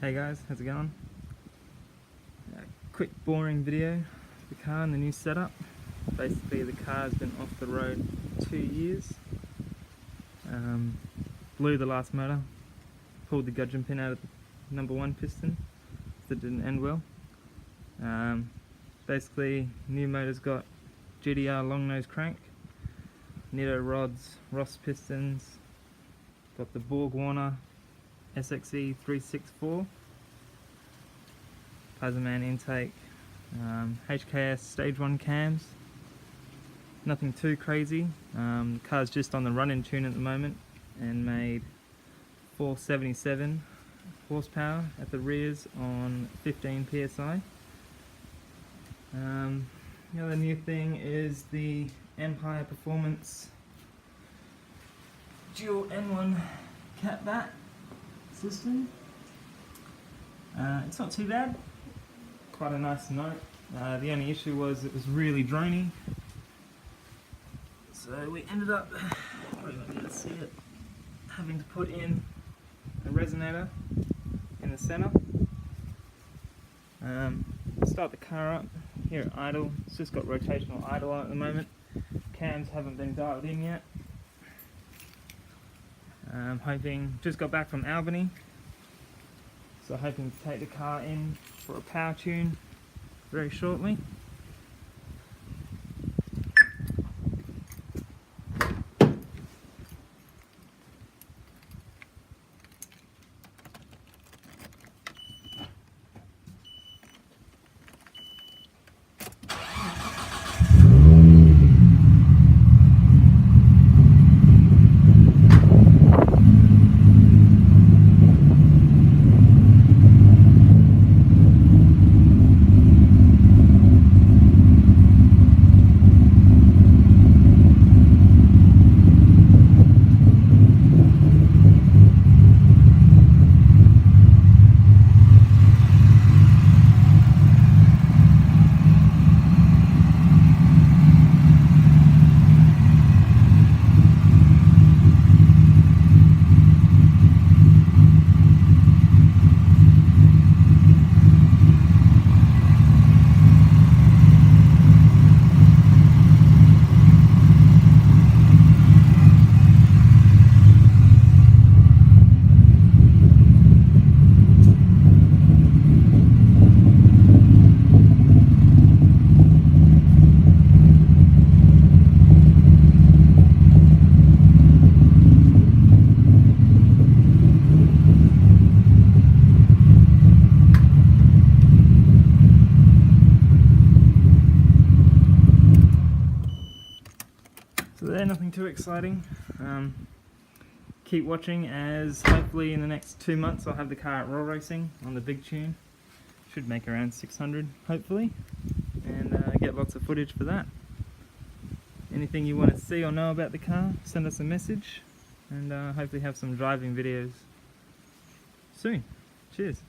Hey guys, how's it going? Quick boring video of the car and the new setup. Basically the car has been off the road 2 years. Blew the last motor, pulled the gudgeon pin out of the number 1 piston, that didn't end well. Basically new motor's got GDR long nose crank, nitto rods, Ross pistons, got the borgwarner SXE 364, Plasman intake, HKS stage 1 cams, nothing too crazy. The car's just on the run-in tune at the moment and made 477 horsepower at the rears on 15 psi. The other new thing is the Empire Performance dual N1 cat bat system. It's not too bad, quite a nice note. The only issue was it was really drony, so we ended up, probably not going to see it, having to put in a resonator in the center. Start the car up here at idle. It's just got rotational idle on at the moment. Cams haven't been dialed in yet. I'm hoping, just got back from Albany, so hoping to take the car in for a power tune very shortly. So there, nothing too exciting. Keep watching, as hopefully in the next 2 months I'll have the car at raw racing on the big tune. Should make around 600 hopefully, and get lots of footage for that. Anything you want to see or know about the car, send us a message, and hopefully have some driving videos soon. Cheers.